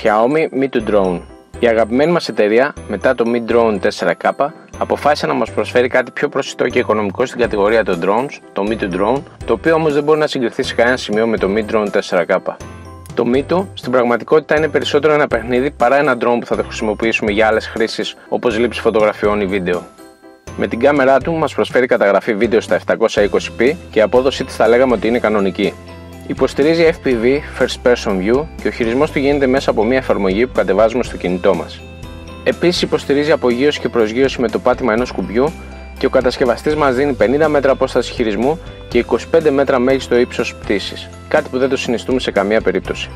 Xiaomi Mi 2 Drone. Η αγαπημένη μας εταιρεία, μετά το Mi Drone 4K, αποφάσισε να μας προσφέρει κάτι πιο προσιτό και οικονομικό στην κατηγορία των drones, το Mi 2 Drone, το οποίο όμως δεν μπορεί να συγκριθεί σε κανένα σημείο με το Mi Drone 4K. Το Mi 2 στην πραγματικότητα είναι περισσότερο ένα παιχνίδι παρά ένα drone που θα το χρησιμοποιήσουμε για άλλες χρήσεις όπως λήψη φωτογραφιών ή βίντεο. Με την κάμερά του μας προσφέρει καταγραφή βίντεο στα 720p και η απόδοσή της θα λέγαμε ότι είναι κανονική. Υποστηρίζει FPV, First Person View, και ο χειρισμός του γίνεται μέσα από μια εφαρμογή που κατεβάζουμε στο κινητό μας. Επίσης υποστηρίζει απογείωση και προσγείωση με το πάτημα ενός κουμπιού και ο κατασκευαστής μας δίνει 50 μέτρα απόσταση χειρισμού και 25 μέτρα μέγιστο ύψος πτήσης, κάτι που δεν το συνιστούμε σε καμία περίπτωση.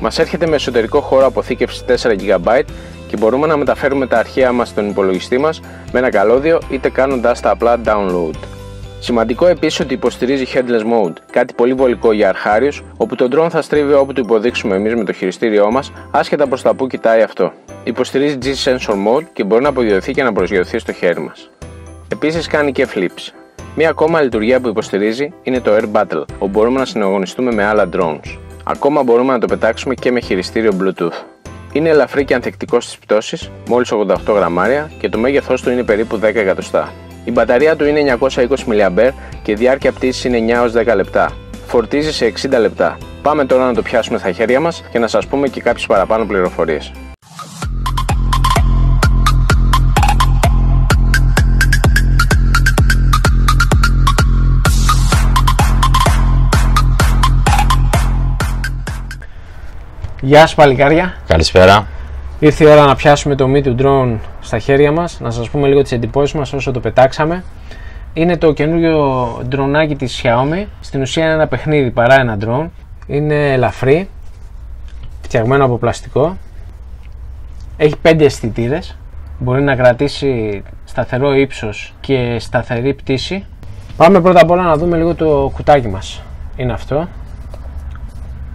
Μας έρχεται με εσωτερικό χώρο αποθήκευσης 4 GB και μπορούμε να μεταφέρουμε τα αρχεία μας στον υπολογιστή μας με ένα καλώδιο είτε κάνοντας τα απλά download. Σημαντικό επίσης ότι υποστηρίζει headless mode, κάτι πολύ βολικό για αρχάριους, όπου το drone θα στρίβει όπου το υποδείξουμε εμείς με το χειριστήριό μας, άσχετα προς τα που κοιτάει αυτό. Υποστηρίζει G-Sensor Mode και μπορεί να απογειωθεί και να προσγειωθεί στο χέρι μας. Επίσης κάνει και flips. Μία ακόμα λειτουργία που υποστηρίζει είναι το Air Battle, όπου μπορούμε να συναγωνιστούμε με άλλα drones. Ακόμα μπορούμε να το πετάξουμε και με χειριστήριο Bluetooth. Είναι ελαφρύ και ανθεκτικό στις πτώσεις, μόλις 88 γραμμάρια, και το μέγεθός του είναι περίπου 10 εκατοστά. Η μπαταρία του είναι 920 mAh και η διάρκεια πτήσης είναι 9 έως 10 λεπτά. Φορτίζει σε 60 λεπτά. Πάμε τώρα να το πιάσουμε στα χέρια μας και να σας πούμε και κάποιες παραπάνω πληροφορίες. Γεια σας παλικάρια. Καλησπέρα. Ήρθε η ώρα να πιάσουμε το Mi 2 Drone στα χέρια μας, να σας πούμε λίγο τις εντυπώσεις μας όσο το πετάξαμε. Είναι το καινούριο ντρονάκι της Xiaomi. Στην ουσία είναι ένα παιχνίδι παρά ένα drone. Είναι ελαφρύ, φτιαγμένο από πλαστικό. Έχει 5 αισθητήρες. Μπορεί να κρατήσει σταθερό ύψος και σταθερή πτήση. Πάμε πρώτα απ' όλα να δούμε λίγο το κουτάκι μας. Είναι αυτό.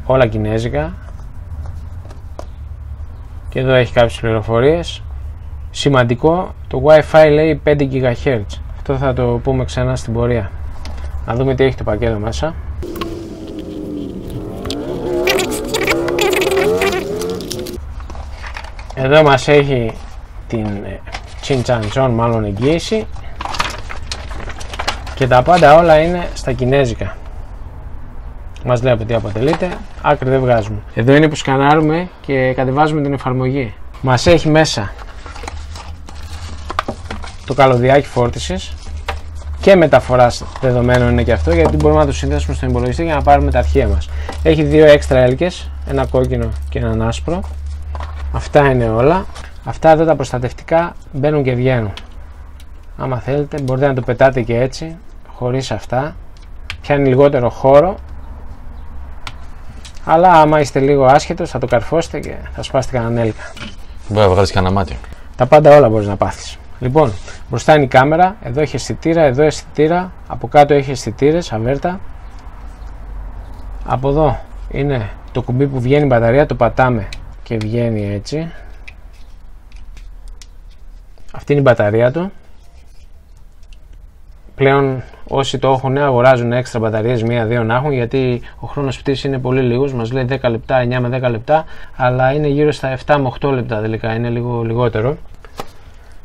Όλα κινέζικα. Και εδώ έχει κάποιες πληροφορίες. Σημαντικό, το Wi-Fi λέει 5 GHz. Αυτό θα το πούμε ξανά στην πορεία. Να δούμε τι έχει το πακέτο μέσα. Εδώ μας έχει την Chin-Chan-Chon, μάλλον εγγύηση. Και τα πάντα όλα είναι στα κινέζικα. Μας λέει από τι αποτελείται, άκρη δεν βγάζουμε. Εδώ είναι που σκανάρουμε και κατεβάζουμε την εφαρμογή. Μας έχει μέσα το καλωδιάκι φόρτισης και μεταφοράς δεδομένων είναι και αυτό, γιατί μπορούμε να το συνδέσουμε στον υπολογιστή για να πάρουμε τα αρχεία μας. Έχει δύο έξτρα έλκες, ένα κόκκινο και έναν άσπρο. Αυτά είναι όλα. Αυτά εδώ τα προστατευτικά μπαίνουν και βγαίνουν. Άμα θέλετε μπορείτε να το πετάτε και έτσι, χωρίς αυτά. Πιάνει λιγότερο χώρο. Αλλά άμα είστε λίγο άσχετος θα το καρφώσετε και θα σπάσετε κανέναν έλκα. Μπορεί να βγάλεις κανένα μάτι. Τα πάντα όλα μπορείς να πάθεις. Λοιπόν, μπροστά είναι η κάμερα, εδώ έχει αισθητήρα, εδώ αισθητήρα, από κάτω έχει αισθητήρες, αβέρτα. Από εδώ είναι το κουμπί που βγαίνει η μπαταρία, το πατάμε και βγαίνει έτσι. Αυτή είναι η μπαταρία του. Πλέον όσοι το έχουν αγοράζουν έξτρα μπαταρίες, 1-2 να έχουν, γιατί ο χρόνος πτήσης είναι πολύ λίγος. Μας λέει 10 λεπτά, 9 με 10 λεπτά, αλλά είναι γύρω στα 7 με 8 λεπτά τελικά, είναι λίγο λιγότερο.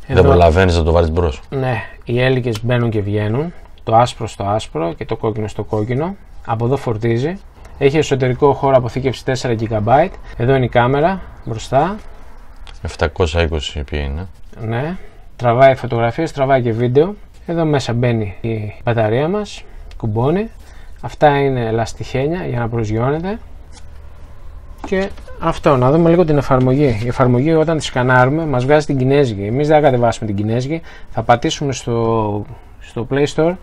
Δεν προλαβαίνεις να το βάλεις μπρος. Ναι, οι έλικες μπαίνουν και βγαίνουν, το άσπρο στο άσπρο και το κόκκινο στο κόκκινο. Από εδώ φορτίζει. Έχει εσωτερικό χώρο αποθήκευση 4 GB. Εδώ είναι η κάμερα μπροστά. 720p είναι. Ναι, τραβάει φωτογραφίες, τραβάει και βίντεο. Εδώ μέσα μπαίνει η μπαταρία μας, κουμπώνει. Αυτά είναι λαστιχένια για να προσγειώνεται. Και αυτό, να δούμε λίγο την εφαρμογή. Η εφαρμογή όταν τη σκανάρουμε μας βγάζει την κινέζικη. Εμείς δεν θα κατεβάσουμε την κινέζικη, θα πατήσουμε στο Play Store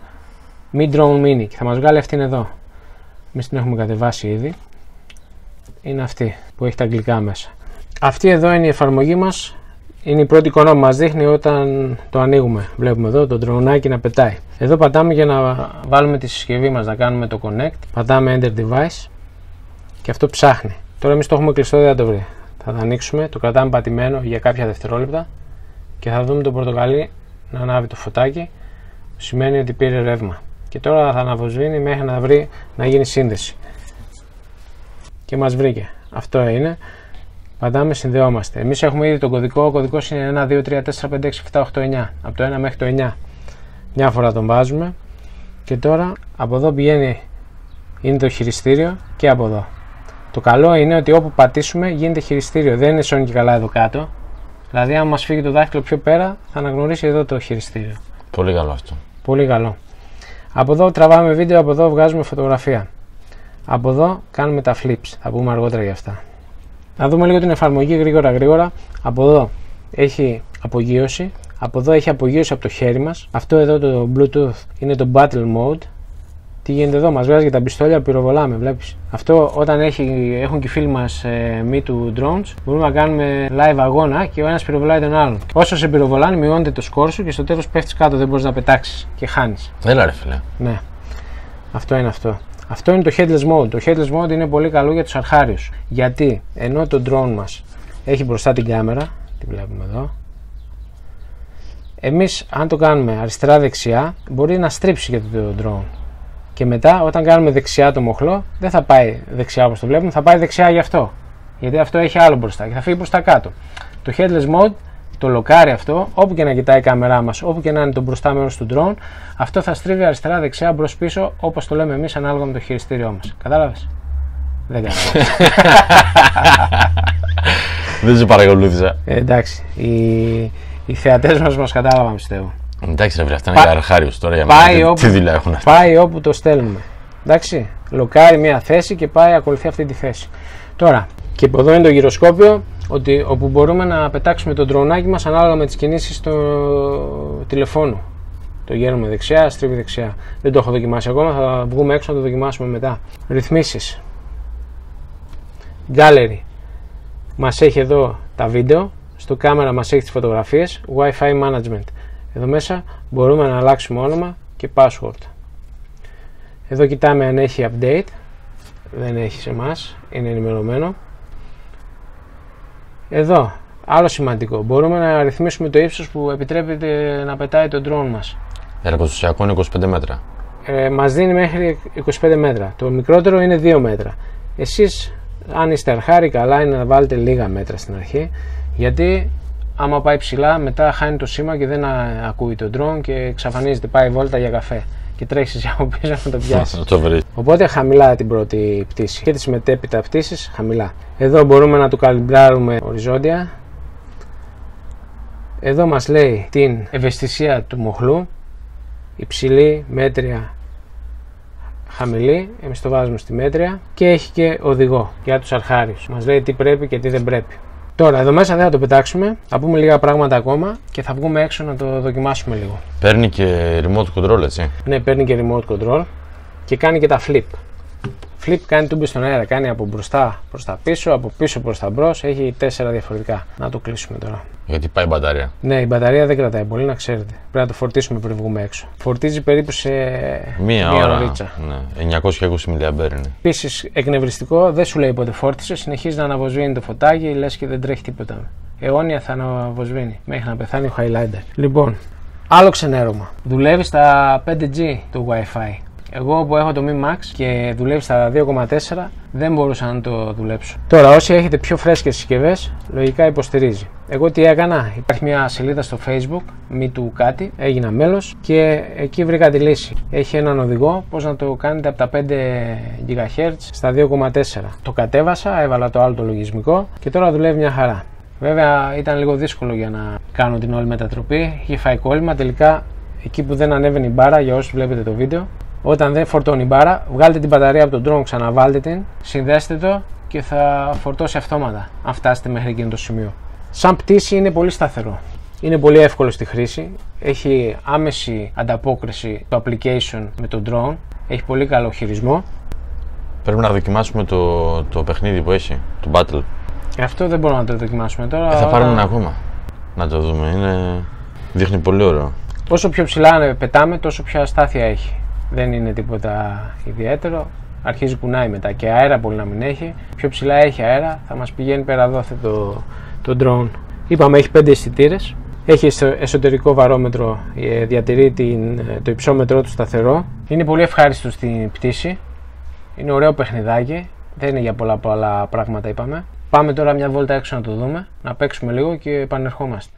Mi Drone Mini και θα μας βγάλει αυτήν εδώ. Εμείς την έχουμε κατεβάσει ήδη. Είναι αυτή που έχει τα αγγλικά μέσα. Αυτή εδώ είναι η εφαρμογή μας. Είναι η πρώτη εικόνα που μας δείχνει όταν το ανοίγουμε. Βλέπουμε εδώ το ντρονάκι να πετάει. Εδώ πατάμε για να βάλουμε τη συσκευή μας, να κάνουμε το connect. Πατάμε Enter Device και αυτό ψάχνει. Τώρα εμείς το έχουμε κλειστό, δεν θα το βρει. Θα το ανοίξουμε, το κρατάμε πατημένο για κάποια δευτερόλεπτα και θα δούμε το πορτοκαλί να ανάβει το φωτάκι. Σημαίνει ότι πήρε ρεύμα. Και τώρα θα αναβοσβήνει μέχρι να βρει να γίνει σύνδεση. Και μας βρήκε. Αυτό είναι. πατάμε, συνδεόμαστε. Εμείς έχουμε ήδη τον κωδικό. Ο κωδικός είναι 1, 2, 3, 4, 5, 6, 7, 8, 9. Από το 1 μέχρι το 9. Μια φορά τον βάζουμε. Και τώρα από εδώ πηγαίνει, είναι το χειριστήριο και από εδώ. Το καλό είναι ότι όπου πατήσουμε γίνεται χειριστήριο. Δεν είναι σώνει και καλά εδώ κάτω. Δηλαδή, αν μας φύγει το δάχτυλο πιο πέρα, θα αναγνωρίσει εδώ το χειριστήριο. Πολύ καλό αυτό. Πολύ καλό. Από εδώ τραβάμε βίντεο, από εδώ βγάζουμε φωτογραφία. Από εδώ κάνουμε τα flips. Θα πούμε αργότερα για αυτά. Να δούμε λίγο την εφαρμογή γρήγορα. Από εδώ έχει απογείωση. Από εδώ έχει απογείωση από το χέρι μας. Αυτό εδώ το Bluetooth είναι το Battle Mode. Τι γίνεται εδώ, μας βγάζει και τα πιστόλια που πυροβολάμε, βλέπεις. Αυτό όταν έχουν και οι φίλοι μας Me Too Drones, μπορούμε να κάνουμε live αγώνα και ο ένας πυροβολάει τον άλλον. Όσο σε πυροβολάνε, μειώνεται το σκορ σου και στο τέλος πέφτεις κάτω, δεν μπορείς να πετάξεις και χάνεις. Έλα ρε φίλε. Ναι, αυτό είναι αυτό. Αυτό είναι το Headless Mode. Το Headless Mode είναι πολύ καλό για τους αρχάριους. Γιατί ενώ το drone μας έχει μπροστά την κάμερα, τη βλέπουμε εδώ, εμείς αν το κάνουμε αριστερά-δεξιά, μπορεί να στρίψει για το drone. Και μετά, όταν κάνουμε δεξιά το μοχλό, δεν θα πάει δεξιά όπως το βλέπουμε, θα πάει δεξιά γι' αυτό. Γιατί αυτό έχει άλλο μπροστά και θα φύγει προς τα κάτω. Το Headless Mode το λοκάρει αυτό, όπου και να κοιτάει η κάμερά μας, όπου και να είναι το μπροστά μέρος του drone, αυτό θα στρίβει αριστερά-δεξιά, μπρος-πίσω, όπως το λέμε εμείς, ανάλογα με το χειριστήριό μας. Κατάλαβες? Δεν κατάλαβες. Δεν σε παρακολούθησα. Εντάξει. Οι θεατές μας κατάλαβαν, πιστεύω. Εντάξει, ρε, αυτά είναι για αρχάριους τώρα. Για μένα, τι δουλειά έχουν αυτά. Πάει όπου το στέλνουμε. Εντάξει. Λοκάρει μια θέση και πάει, ακολουθεί αυτή τη θέση. Τώρα, και από εδώ είναι το γυροσκόπιο, όπου μπορούμε να πετάξουμε το ντρονάκι μας ανάλογα με τις κινήσεις του τηλεφώνου. Το γέρνουμε δεξιά, στρίβει δεξιά. Δεν το έχω δοκιμάσει ακόμα, θα βγούμε έξω να το δοκιμάσουμε μετά. Ρυθμίσεις. Gallery. Μας έχει εδώ τα βίντεο. Στο κάμερα μας έχει τις φωτογραφίες. Wi-Fi management. Εδώ μέσα μπορούμε να αλλάξουμε όνομα και password. Εδώ κοιτάμε αν έχει update. Δεν έχει σε εμάς, είναι ενημερωμένο. Εδώ, άλλο σημαντικό, μπορούμε να ρυθμίσουμε το ύψος που επιτρέπεται να πετάει το drone μας. Εργοστασιακό είναι 25 μέτρα. Μας δίνει μέχρι 25 μέτρα. Το μικρότερο είναι 2 μέτρα. Εσείς, αν είστε αρχάρι, καλά είναι να βάλετε λίγα μέτρα στην αρχή, γιατί άμα πάει ψηλά, μετά χάνει το σήμα και δεν ακούει το drone και εξαφανίζεται, πάει βόλτα για καφέ και τρέχεις από πίσω να το πιάσεις. Οπότε χαμηλά την πρώτη πτήση και τις μετέπειτα πτήσεις χαμηλά. Εδώ μπορούμε να το καλυμπράρουμε οριζόντια. Εδώ μας λέει την ευαισθησία του μοχλού, υψηλή, μέτρια, χαμηλή. Εμείς το βάζουμε στη μέτρια και έχει και οδηγό για τους αρχάριους. Μας λέει τι πρέπει και τι δεν πρέπει. Τώρα εδώ μέσα δεν θα το πετάξουμε, θα πούμε λίγα πράγματα ακόμα και θα βγούμε έξω να το δοκιμάσουμε λίγο. Παίρνει και remote control, έτσι? Ναι, παίρνει και remote control και κάνει και τα flip. Flip κάνει τούμπες στον αέρα, κάνει από μπροστά προς τα πίσω, από πίσω προς τα μπρος, έχει 4 διαφορετικά. Να το κλείσουμε τώρα. Γιατί πάει η μπαταρία? Ναι, η μπαταρία δεν κρατάει πολύ, να ξέρετε. Πρέπει να το φορτίσουμε πριν βγούμε έξω. Φορτίζει περίπου σε μία ωρίτσα. Ναι, 920 mAh είναι. Επίσης, εκνευριστικό, δεν σου λέει πότε φόρτισε, συνεχίζει να αναβοσβήνει το φωτάκι, λες και δεν τρέχει τίποτα. Αιώνια θα αναβοσβήνει μέχρι να πεθάνει ο highlighter. Λοιπόν, άλλο ξενέρωμα. Δουλεύει στα 5G το Wi-Fi. Εγώ που έχω το Mi Max και δουλεύει στα 2,4 δεν μπορούσα να το δουλέψω. Τώρα όσοι έχετε πιο φρέσκες συσκευές, λογικά υποστηρίζει. Εγώ τι έκανα, υπάρχει μια σελίδα στο Facebook, Me Too κάτι, έγινα μέλος και εκεί βρήκα τη λύση. Έχει έναν οδηγό πώς να το κάνετε από τα 5 GHz στα 2,4. Το κατέβασα, έβαλα το άλλο το λογισμικό και τώρα δουλεύει μια χαρά. Βέβαια ήταν λίγο δύσκολο για να κάνω την όλη μετατροπή, είχε φάει κόλλημα, τελικά εκεί που δεν ανέβαινε η μπάρα, για όσους βλέπετε το βίντεο, όταν δεν φορτώνει η μπάρα, βγάλτε την μπαταρία από τον drone, ξαναβάλτε την, συνδέστε το και θα φορτώσει αυτόματα, αν φτάσετε μέχρι εκείνο το σημείο. Σαν πτήση είναι πολύ σταθερό. Είναι πολύ εύκολο στη χρήση. Έχει άμεση ανταπόκριση το application με τον drone. Έχει πολύ καλό χειρισμό. Πρέπει να δοκιμάσουμε το παιχνίδι που έχει, το Battle. Αυτό δεν μπορούμε να το δοκιμάσουμε τώρα. Θα πάρουμε ένα ακόμα. Να το δούμε. Δείχνει πολύ ωραίο. Όσο πιο ψηλά πετάμε, τόσο πιο αστάθεια έχει. Δεν είναι τίποτα ιδιαίτερο. Αρχίζει κουνάει μετά και αέρα πολύ να μην έχει. Πιο ψηλά έχει αέρα, θα μας πηγαίνει πέρα εδώ αυτό το drone. Είπαμε έχει 5 αισθητήρες. Έχει εσωτερικό βαρόμετρο, διατηρεί το υψόμετρό του σταθερό. Είναι πολύ ευχάριστο στην πτήση. Είναι ωραίο παιχνιδάκι. Δεν είναι για πολλά πράγματα είπαμε. Πάμε τώρα μια βόλτα έξω να το δούμε, να παίξουμε λίγο και επανερχόμαστε.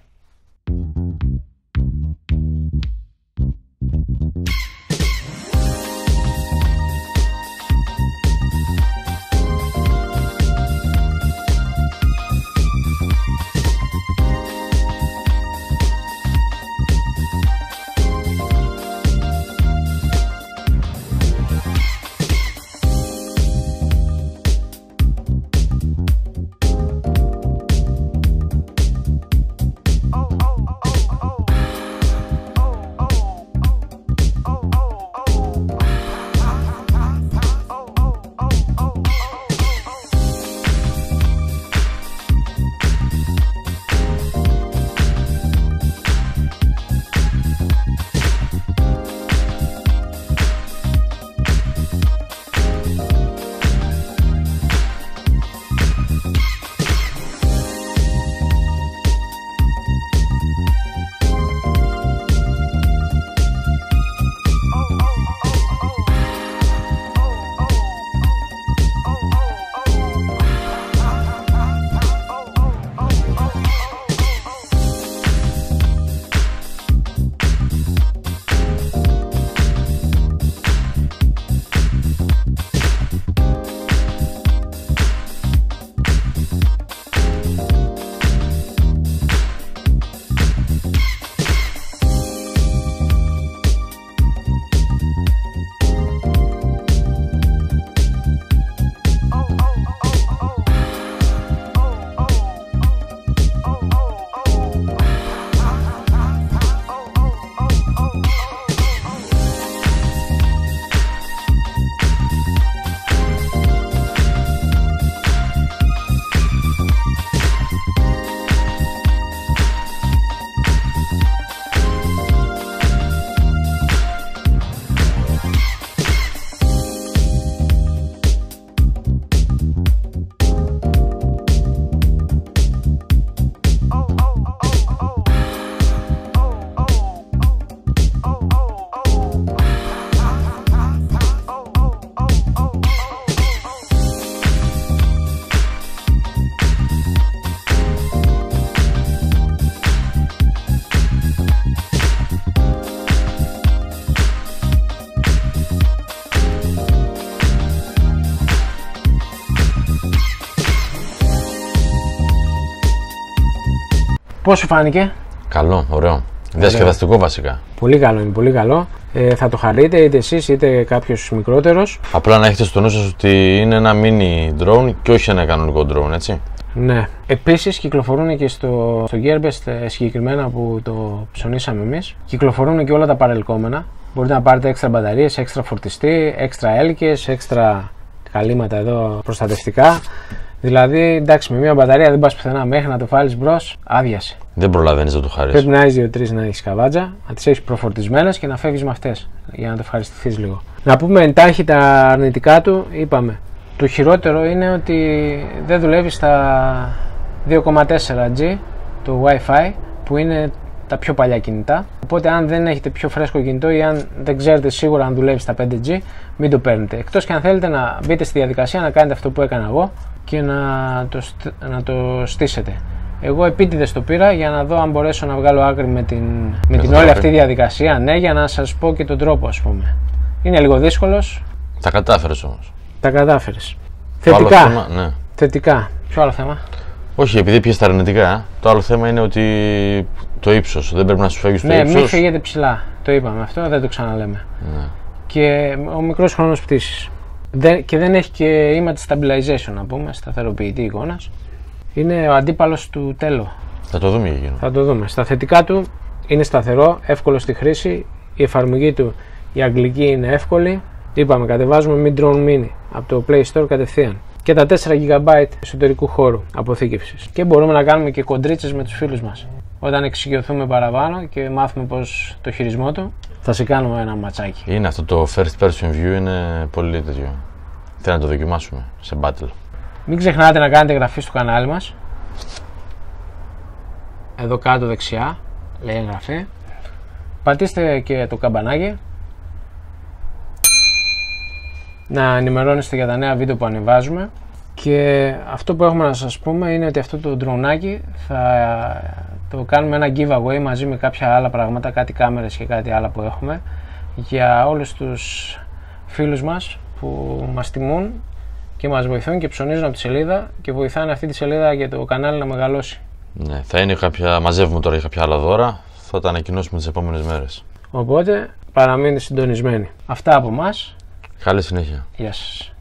Πώς σου φάνηκε? Καλό, ωραίο. Διασκεδαστικό βασικά. Πολύ καλό είναι, πολύ καλό. Θα το χαρείτε είτε εσείς είτε κάποιος μικρότερος. Απλά να έχετε στο νου σας ότι είναι ένα mini drone και όχι ένα κανονικό drone, έτσι. Ναι. Επίσης κυκλοφορούν και στο Gearbest συγκεκριμένα που το ψωνίσαμε εμείς. Κυκλοφορούν και όλα τα παρελκόμενα. Μπορείτε να πάρετε έξτρα μπαταρίες, έξτρα φορτιστή, έξτρα έλκες, έξτρα καλύματα εδώ προστατευτικά. Δηλαδή, εντάξει, με μια μπαταρία δεν πας πουθενά, μέχρι να το βάλεις μπρος, άδειασε. Δεν προλαβαίνεις να το χαρίσεις. Πρέπει να έχεις 2-3 να έχεις καβάτζα, να τις έχεις προφορτισμένες και να φεύγεις με αυτές για να το ευχαριστηθείς λίγο. Να πούμε εντάχει τα αρνητικά του, είπαμε. Το χειρότερο είναι ότι δεν δουλεύει στα 2,4G το Wi-Fi που είναι τα πιο παλιά κινητά. Οπότε, αν δεν έχετε πιο φρέσκο κινητό ή αν δεν ξέρετε σίγουρα αν δουλεύει στα 5G, μην το παίρνετε. Εκτός και αν θέλετε να μπείτε στη διαδικασία να κάνετε αυτό που έκανα εγώ και να το στήσετε. Εγώ επίτηδες το πήρα για να δω αν μπορέσω να βγάλω άκρη με την όλη αυτή διαδικασία. Ναι, για να σας πω και τον τρόπο, ας πούμε. Είναι λίγο δύσκολος. Τα κατάφερες όμως. Τα κατάφερες. Θετικά. Θέμα, ναι. Θετικά. Ποιο άλλο θέμα? Όχι, επειδή πιες τα αρνητικά, το άλλο θέμα είναι ότι το ύψος. Δεν πρέπει να σου φεύγει στο ύψος. Ναι, μην φύγετε ψηλά. Το είπαμε αυτό, δεν το ξαναλέμε. Ναι. Και ο μικρός χρόνος πτήσης. Και δεν έχει και image stabilization, να πούμε, σταθεροποιητή εικόνας. Είναι ο αντίπαλος του Tello. Θα το δούμε εκείνο. Θα το δούμε. Στα θετικά του είναι σταθερό, εύκολο στη χρήση. Η εφαρμογή του, η αγγλική, είναι εύκολη. Είπαμε, κατεβάζουμε Mi Drone Mini από το Play Store κατευθείαν. Και τα 4 GB εσωτερικού χώρου αποθήκευσης. Και μπορούμε να κάνουμε και κοντρίτσες με τους φίλους μας. Όταν εξοικειωθούμε παραπάνω και μάθουμε πώς το χειρισμό του, θα σε κάνουμε ένα ματσάκι. Είναι αυτό το first person view, είναι πολύ τέτοιο. Θέλω να το δοκιμάσουμε σε battle. Μην ξεχνάτε να κάνετε εγγραφή στο κανάλι μας. Εδώ κάτω δεξιά λέει εγγραφή. Πατήστε και το καμπανάκι. Να ενημερώνεστε για τα νέα βίντεο που ανεβάζουμε. Και αυτό που έχουμε να σας πούμε είναι ότι αυτό το ντρονάκι θα το κάνουμε ένα giveaway μαζί με κάποια άλλα πράγματα, κάτι κάμερες και κάτι άλλα που έχουμε, για όλους τους φίλους μας που μας τιμούν και μας βοηθούν και ψωνίζουν από τη σελίδα και βοηθάνε αυτή τη σελίδα για το κανάλι να μεγαλώσει. Ναι, θα είναι μαζεύουμε τώρα για κάποια άλλα δώρα, θα τα ανακοινώσουμε τις επόμενες μέρες. Οπότε παραμείνετε συντονισμένοι. Αυτά από μας. Καλή συνέχεια. Γεια σας.